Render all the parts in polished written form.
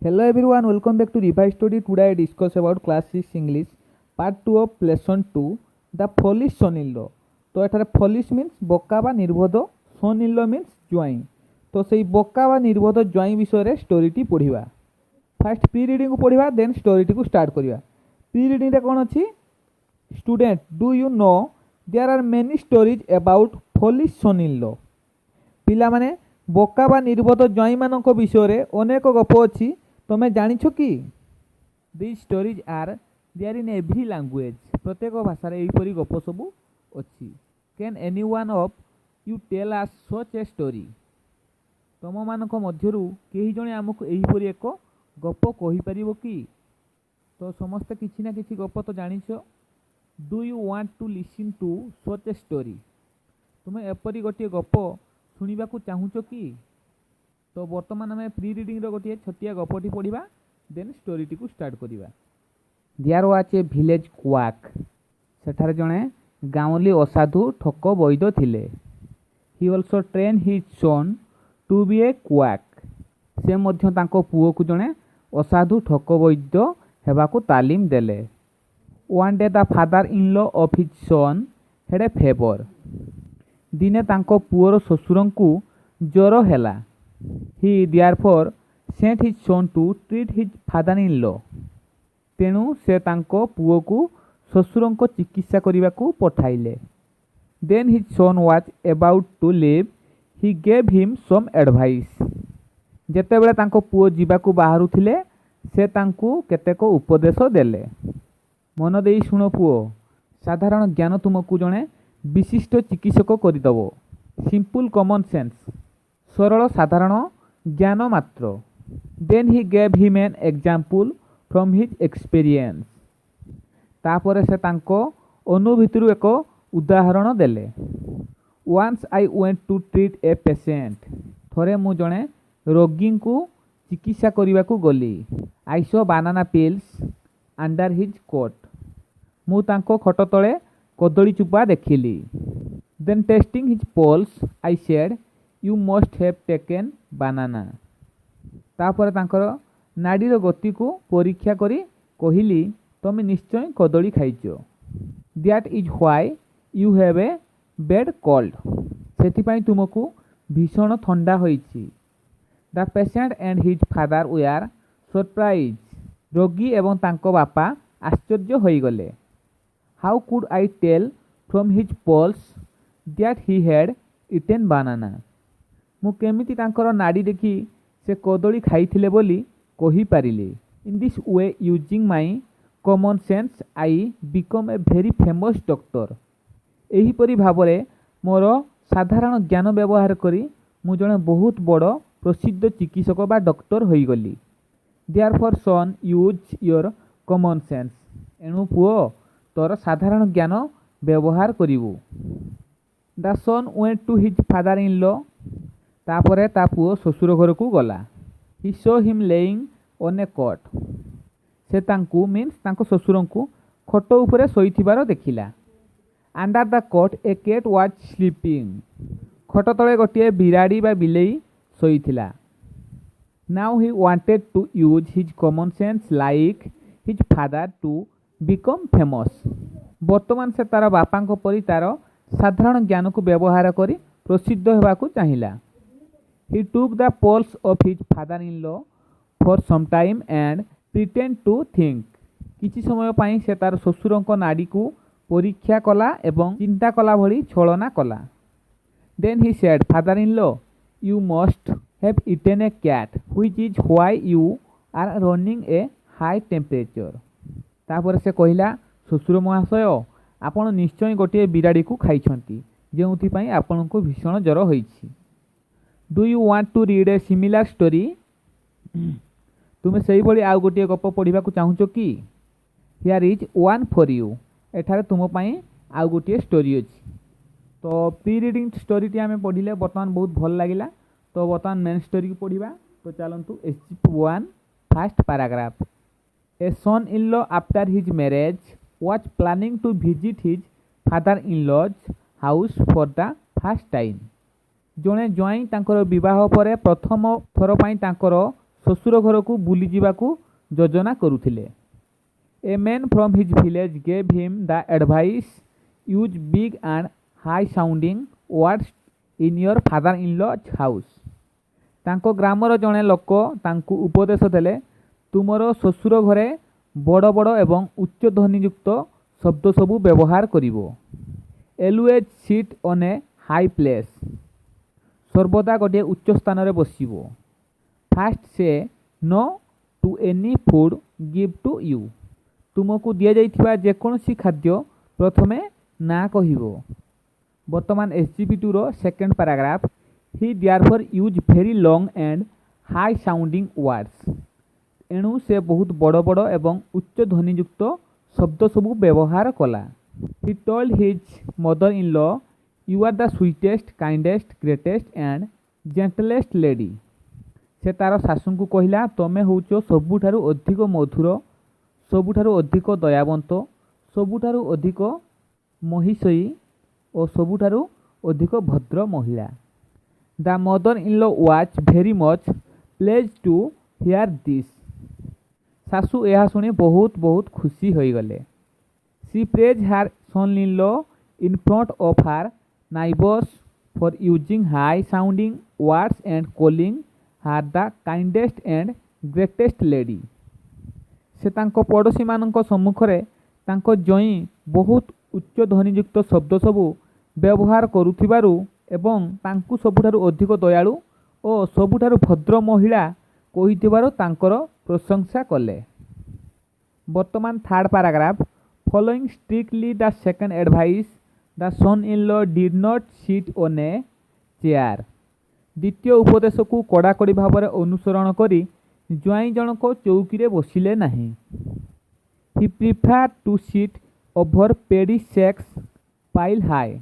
Hello everyone, welcome back to Revised Study. Today I discuss about class 6 English part 2 of lesson 2 the foolish son-in-law. तो एठारे foolish means बोका बा निर्बोध, son-in-law means ज्वाई. तो सेई बोका बा निर्बोध ज्वाई विषय रे स्टोरी टी पढ़िबा. फर्स्ट प्री रीडिंग को पढ़िबा देन स्टोरी टी को स्टार्ट करिबा. प्री रीडिंग रे कोन अछि? Student, do you know there are many stories about foolish son-in-law. पिला माने बोका बा निर्बोध ज्वाई मानक विषय रे अनेक गप अछि. तुम्हें जानिछ कि this stories are there in every language. प्रत्येक भाषा रे एहीपरि गप सबु अछि. Can any one of you tell us such a story? तुम मानक मध्यरु केही जणे हमकु एहीपरि एक गप कहि परिबो कि? तो समस्त किछि ना किछि गप तो जानिछ. Do you want to listen to such a story? तुम्हें एपरि गोटे गप सुनिबाकु चाहुछ कि? तो बर्तमान आम प्री रीडिंग गोटे छोटिया गपटी पढ़ा देन स्टोरी टी को स्टार्ट करिबा. There was a village quack. सेठारे जणे गाँवली असाधु ठक वैद्य थिले. He also train his son to be a quack. से मध्य तांको पुओ को जणे असाधु ठक वैद्य हेबाकु तालीम देले. One day the father in law of his son head A favour. दिने तांको पुओर ससुरंकु ज्वर हेला. He therefore sent his son to treat his father-in-law. तेणु से तांको पुओ को ससुरंको चिकित्सा करिबाकू पठाइले. Then his son was about to leave. He gave him some advice. जेतेबेले तांको पुओ जीवाकू बाहरु थिले से तांकू केतेको उपदेश देले. मन देई सुनो पुओ, साधारण ज्ञान तुमकू जणे विशिष्ट चिकित्सक करिदबो. सिंपल कॉमन सेंस, सरल साधारण ज्ञान मात्र. Then he gave him an example from his experience. तापर से तांको अनुभूति एक उदाहरण देले. Once I went to treat a patient. थरे मु जणे रोगी को चिकित्सा करने को गली. I saw banana peels under his cot. मु तांको खट तले कदली चुपा देखिली. Then testing his pulse I said you must have taken banana. तापर तांकर नाडीर गति को परीक्षा करी कहिली तुम निश्चय कदली खाइछ. That is why you have a bad cold. सेथिपाई तुमको भीषण ठंडा होईछि. The patient and his father were surprise. रोगी एवं तांको बापा आश्चर्य होई गले. How could I tell from his pulse that he had eaten banana. मु केमिति तांकर नाड़ी देखि से कदली खाइथिले बोली कहि पारिले. In this way using my common sense I become a very famous doctor. एहीपरि भावरे मोर साधारण ज्ञान व्यवहार करी मु जणे बहुत बड़ प्रसिद्ध चिकित्सक बा डॉक्टर होई गली. Therefore son use your common sense. एणु पुओ तोर साधारण ज्ञान व्यवहार करिवु. The son went to his father in law. तापरे ता पुओ ससुर घर को गला. He saw him lying on a cot. से तांकू मीन्स तांको ससुरंकु खट उपरे सोईथिबार देखिला. Under the cot a cat was sleeping. खट तले गोटे बिराड़ी बा बिलेई सोईथिला. Now he wanted to use his common sense like his father to become famous. वर्तमान से तार बापांको परी तार साधारण ज्ञान को व्यवहार करी प्रसिद्ध हेबाकू चाहिला. He took the pulse of his father-in-law for some time and pretend to think. किछि समय पाई से तार ससुरंको नाड़ी को परीक्षा कला एवं चिंता कला भली छलना कला. Then he said, father-in-law, you must have eaten a cat, which is why you are running a high temperature. तापर से कहिला, ससुर महाशय आपण निश्चय गोटे बिराड़ी को खाइछंती जेउथि पई आपनको भीषण ज्वर होईछि. Do you want to read a similar story? तुम्हें सही भली आउ गोटे गप पढ़ा चाहूच कि? Here is one for you. एठारे तुम पाई आउ गोटे स्टोरी अच्छी. तो प्री रीडिंग स्टोरी टी आम पढ़ले बर्तमान बहुत भल लगिला. तो बर्तमान मेन स्टोरी को पढ़ा. तो चलतु S G P 1 first paragraph. A son in law after his marriage was planning to visit his father in law's house for the first time. जड़े ज्वाई तांकर विवाह पर प्रथम थर पाई तांकर ଶ୍ୱଶୁର ଘରକୁ ବୁଲି ଯିବାକୁ ଯୋଜନା କରୁଥିଲେ। A man from his village gave him the advice, use big and high sounding words in your father-in-law's house। ତାଙ୍କ ଗ୍ରାମର ଜଣେ ଲୋକ ତାଙ୍କୁ ଉପଦେଶ ଦେଲେ, ତୁମର ଶ୍ୱଶୁର ଘରେ ବଡ଼ ବଡ଼ ଏବଂ ଉଚ୍ଚ ଧ୍ୱନିଯୁକ୍ତ ଶବ୍ଦ ସବୁ ବ୍ୟବହାର କରିବ। always sit on a high place। ସର୍ବଦା ଗୋଟିଏ ଉଚ୍ଚ ସ୍ଥାନରେ ବସିବ। first say no to any food give to you। ତୁମକୁ ଦିଆଯାଇଥିବା ଯେକୌଣସି ଖାଦ୍ୟ ପ୍ରଥମେ ନା କହିବ। ବର୍ତ୍ତମାନ SGP2ର second paragraph. he therefore used very long and high sounding words। ଏଣୁ ସେ ବହୁତ ବଡ଼ ବଡ଼ ଏବଂ ଉଚ୍ଚ ଧ୍ୱନିଯୁକ୍ତ ଶବ୍ଦ ସବୁ ବ୍ୟବହାର କଲା। he told his mother-in-law, you are the sweetest, kindest, greatest and gentlest lady। ସେ ତାର ଶାଶୁଙ୍କୁ କହିଲା, ତମେ ହେଉଛ ସବୁଠାରୁ ଅଧିକ ମଧୁର, ସବୁଠାରୁ ଅଧିକ ଦୟାବନ୍ତ, ସବୁଠାରୁ ଅଧିକ ମହିଷୟୀ ଓ ସବୁଠାରୁ ଅଧିକ ଭଦ୍ର ମହିଳା। The mother-in-law was very much pleased to hear this। ଶାଶୁ ଏହା ଶୁଣି ବହୁତ ବହୁତ ଖୁସି ହୋଇଗଲେ। she praised her son-in-law in front of her neighbors for using high sounding words and calling her the kindest and greatest lady। ସେ ତାଙ୍କ ପଡ଼ୋଶୀମାନଙ୍କ ସମ୍ମୁଖରେ ତାଙ୍କ ଜ୍ୱାଇଁ ବହୁତ ଉଚ୍ଚ ଧ୍ୱନିଯୁକ୍ତ ଶବ୍ଦ ସବୁ ବ୍ୟବହାର କରୁଥିବାରୁ ଏବଂ ତାଙ୍କୁ ସବୁଠାରୁ ଅଧିକ ଦୟାଳୁ ଓ ସବୁଠାରୁ ଭଦ୍ର ମହିଳା କହିଥିବାରୁ ତାଙ୍କର ପ୍ରଶଂସା କଲେ। ବର୍ତ୍ତମାନ third paragraph. Following strictly the second advice the son-in-law did not sit on a chair। ଦ୍ୱିତୀୟ ଉପଦେଶକୁ କଡ଼ାକଡ଼ି ଭାବରେ ଅନୁସରଣ କରି ଜ୍ୱାଇଁ ଜଣକ ଚୌକିରେ ବସିଲେ ନାହିଁ। he preferred to sit over paddy sacks piled high।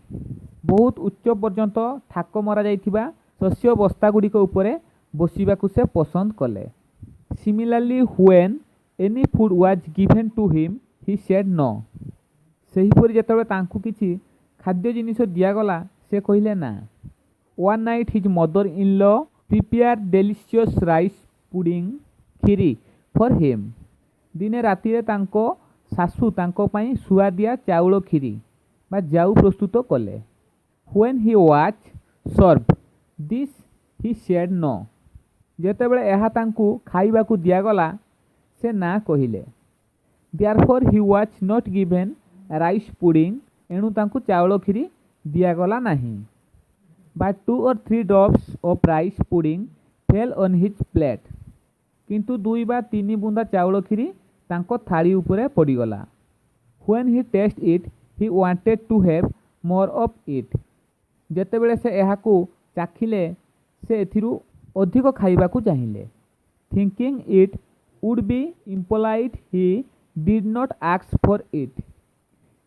ବହୁତ ଉଚ୍ଚ ପର୍ଯ୍ୟନ୍ତ ଥାକ ମରାଯାଇଥିବା ଶସ୍ୟ ବସ୍ତାଗୁଡ଼ିକ ଉପରେ ବସିବାକୁ ସେ ପସନ୍ଦ କଲେ। similarly when any food was given to him he said no। ସେହିପରି ଯେତେବେଳେ ତାଙ୍କୁ କିଛି ଖାଦ୍ୟ ଜିନିଷ ଦିଆଗଲା ସେ କହିଲେ ନା। one night his mother-in-law prepared delicious rice pudding କ୍ଷୀରି for him। ଦିନେ ରାତିରେ ତାଙ୍କ ଶାଶୁ ତାଙ୍କ ପାଇଁ ସୁଆଦିଆ ଚାଉଳ କ୍ଷୀରି ବା ଜାଉ ପ୍ରସ୍ତୁତ କଲେ। when he was served this he said no। ଯେତେବେଳେ ଏହା ତାଙ୍କୁ ଖାଇବାକୁ ଦିଆଗଲା ସେ ନା କହିଲେ। therefore he was not given rice pudding। ଏଣୁ ତାଙ୍କୁ ଚାଉଳ କ୍ଷୀରି ଦିଆଗଲା ନାହିଁ। but 2 or 3 drops of rice pudding fell on his plate। କିନ୍ତୁ 2 ବା 3 ବୁନ୍ଦା ଚାଉଳ କ୍ଷୀରି ତାଙ୍କ ଥାଳି ଉପରେ ପଡ଼ିଗଲା। when he tasted it he wanted to have more of it। ଯେତେବେଳେ ସେ ଏହାକୁ ଚାଖିଲେ ସେ ଏଥିରୁ ଅଧିକ ଖାଇବାକୁ ଚାହିଁଲେ। thinking it would be impolite he did not ask for it।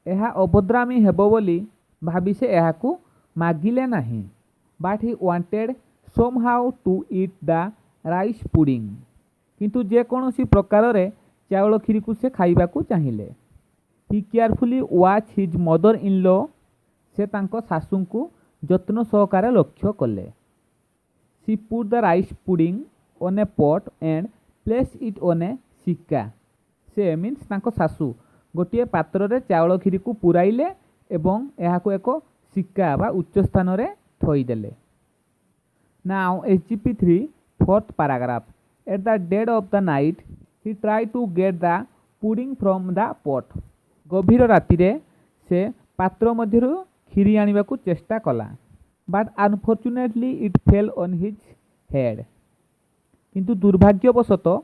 ଏହା ଅଭଦ୍ରାମୀ ହେବ ବୋଲି ଭାବି ସେ ଏହାକୁ ମାଗିଲେ ନାହିଁ। but he wanted somehow to eat the rice pudding। କିନ୍ତୁ ଯେକୌଣସି ପ୍ରକାରରେ ଚାଉଳ କ୍ଷୀରିକୁ ସେ ଖାଇବାକୁ ଚାହିଁଲେ। he carefully watched his mother-in-law। ସେ ତାଙ୍କ ଶାଶୁଙ୍କୁ ଯତ୍ନ ସହକାରେ ଲକ୍ଷ୍ୟ କଲେ। she put the rice pudding on a pot and placed it on a ସିକା। ସେ ମିନ୍ସ ତାଙ୍କ ଶାଶୁ ଗୋଟିଏ ପାତ୍ରରେ ଚାଉଳ କ୍ଷୀରିକୁ ପୁରାଇଲେ ଏବଂ ଏହାକୁ ଏକ ସିକା ବା ଉଚ୍ଚ ସ୍ଥାନରେ ଥୋଇଦେଲେ। now SGP3 fourth paragraph। at the dead of the night he tried to get the pudding from the pot। ଗଭୀର ରାତିରେ ସେ ପାତ୍ର ମଧ୍ୟରୁ କ୍ଷୀରି ଆଣିବାକୁ ଚେଷ୍ଟା କଲା। but unfortunately it fell on his head। କିନ୍ତୁ ଦୁର୍ଭାଗ୍ୟବଶତଃ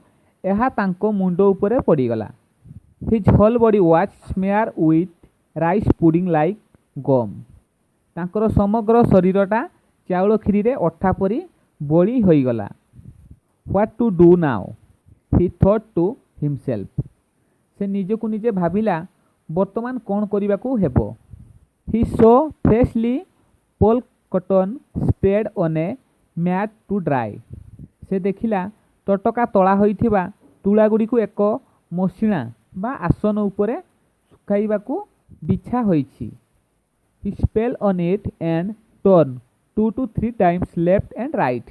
ଏହା ତାଙ୍କ ମୁଣ୍ଡ ଉପରେ ପଡ଼ିଗଲା। his whole body was smeared with rice pudding like gum। ତାଙ୍କର ସମଗ୍ର ଶରୀରଟା ଚାଉଳ କ୍ଷୀରିରେ ଅଠା ପରି ବୋଳି ହୋଇଗଲା। what to do now he thought to himself। ସେ ନିଜକୁ ନିଜେ ଭାବିଲା ବର୍ତ୍ତମାନ କ'ଣ କରିବାକୁ ହେବ। he saw freshly polk cotton spread on a mat to dry। ସେ ଦେଖିଲା ତଟକା ତଳା ହୋଇଥିବା ତୁଳାଗୁଡ଼ିକୁ ଏକ ମସିଣା ବା ଆସନ ଉପରେ ଶୁଖାଇବାକୁ ବିଛା ହୋଇଛି। he fell on it and turned 2 to 3 times left and right।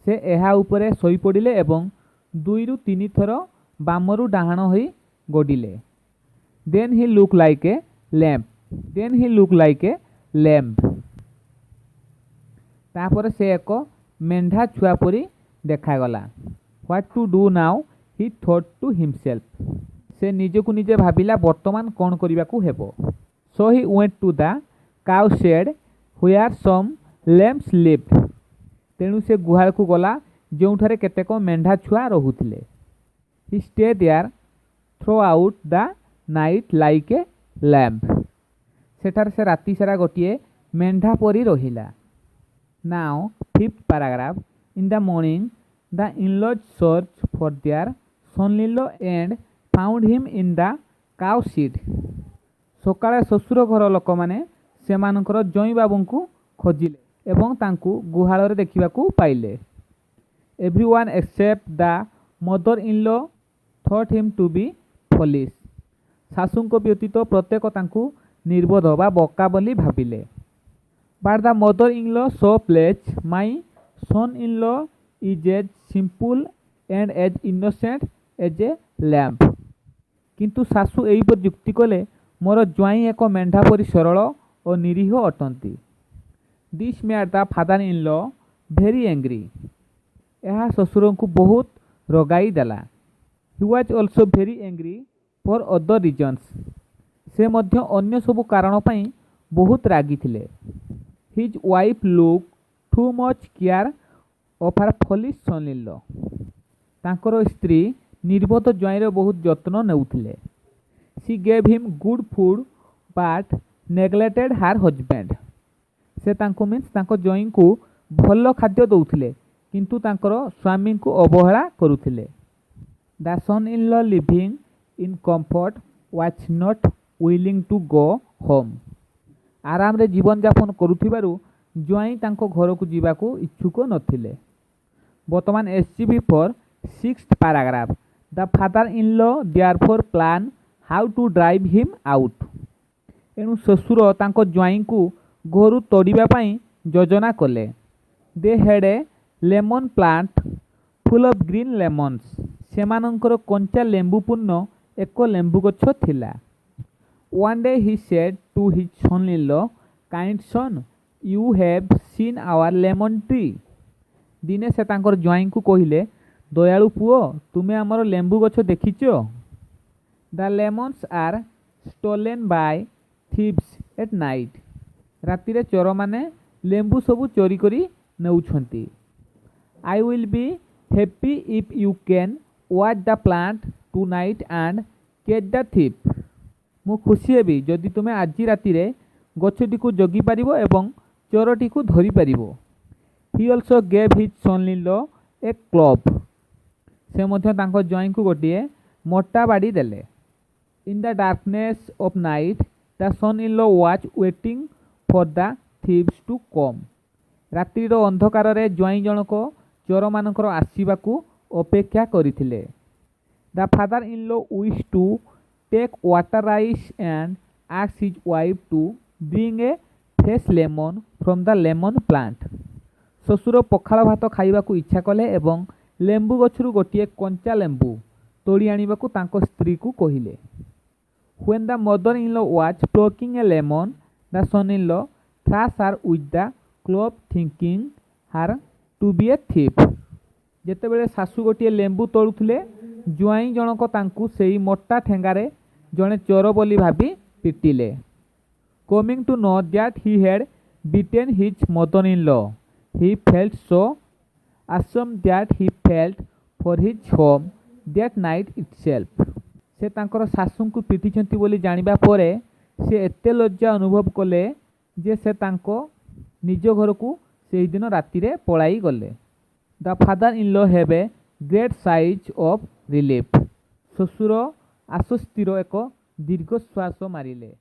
से एहा उपरे शोई पड़िले एवं 2 ରୁ 3 थर बामरू डाहाण होई गडिले। Then he look like a lamb. तापर से एक मेंढा छुआ परी देखागला। What to do now he thought to himself. से निजकु निजे भाबिला वर्तमान कौन करने को हेबो। So he went to the cow shed where some lambs lived. तेणु से गुहाल को गला जोठारे केतेक मेंढा छुआ रहुथिले। He stay there throughout the night like a lamb. सेठार से राति सारा गोटे मेंढा परी रहिला। Now fifth paragraph. In the morning the in laws search for their son in law and found him in the cow shed. सकाळे ससुर घर लोक माने सेमानकर जई बाबू को खोजिले एवं तांकु गुहाल देखा पाइले। Everyone except the mother in law thought him to be foolish. शाशुंको व्यतीत प्रत्येक तांकु निर्बोध बा बका बोली भाबिले। But the mother in law so pleased my son in law is as simple and as innocent as a lamb. किंतु शाशु एहिपर युक्ति कले मोर ज्वाई एक मेंढा परी सरल और निरीह अटंती। This made the father in law very angry. यह ससुर को बहुत रगाई देला। He was also very angry for other reasons. से मध्य अन्य सबु कारण पाई बहुत रागी थिले। His wife look too much care of her foolish son in law. तांकर स्त्री निर्बोध ज्वाईर बहुत जत्न नेउथिले। She gave him good food but neglected her husband. से तांको मीन्स तांको ज्वाई को भल खाद्य दौथिले किंतु तांकर स्वामी को अवहेला करुथिले। The son in law living in comfort was not willing to go home. आराम रे जीवन यापन करुथिबारु ज्वाई तांको घर को जीवाकू इच्छुक नथिले। वर्तमान SGB for sixth paragraph. The father in law therefore plan how to drive him out. एणु ससुर तांको ज्वाई को घरु तोड़िबा पई योजना कले। They had a lemon plant full of green lemons. सेमानंकर कंचा लेंबू पूर्ण एक लेंबू गछ थिला। One day he said to his son-in-law, kind son, you have seen our lemon tree. दिने से तांकर ज्वाई को कहिले, दयालु पुओ तुमे आमर लेंबू गछ देखिचो। The lemons are stolen by thieves at night. राति रे चोर माने लेंबू सबु चोरी करी नेउछंती। I will be happy if you can watch the plant tonight and catch the thief. मु खुशी हेबी जदि तुमे आज राति रे गछटी को जगी पारिबो एवं चोरटी को धरी पारिबो। He also gave his son-in-law a club. से मध्य तांको ज्वाई को गोटिए मोटा बाड़ी देले। In the darkness of night, the son-in-law was waiting for the thieves to come. रात्रि रो अंधकार रे ज्वाई जनक चोर मानकर आसीबाकू अपेक्षा करिथिले। The father-in-law wished to take water rice and asked his wife to bring a fresh lemon from the lemon plant. ससुर पखाल भात खाइबाकू इच्छा कले एवं लेंबू गछरु गोटिए कंचा लेंबू तोड़ी आनिबाकू तांको स्त्री को कहिले। When the mother-in-law was plucking a lemon, the son-in-law thrashed her with the club thinking her to be a thief. जेतेबेले सासु गोटिए लेंबू तोड़ुथिले ज्वाई जनक तांकू सेई मोटा ठेंगारे जणे चोर बोली भाबी पिटिले। Coming to know that he had beaten his mother-in-law, he felt so ashamed that he felt for his home that night itself. से तांकर सासु को पिटिछंती बोली जानिबा परे से एते लज्जा अनुभव कले जे से तांको निज घर को सेही दिन राति रे पळाई गले। The father in law have a great sigh of relief. ଶ୍ୱଶୁର ଆଶ୍ୱସ୍ତିର ଏକ ଦୀର୍ଘଶ୍ୱାସ ମାରିଲେ।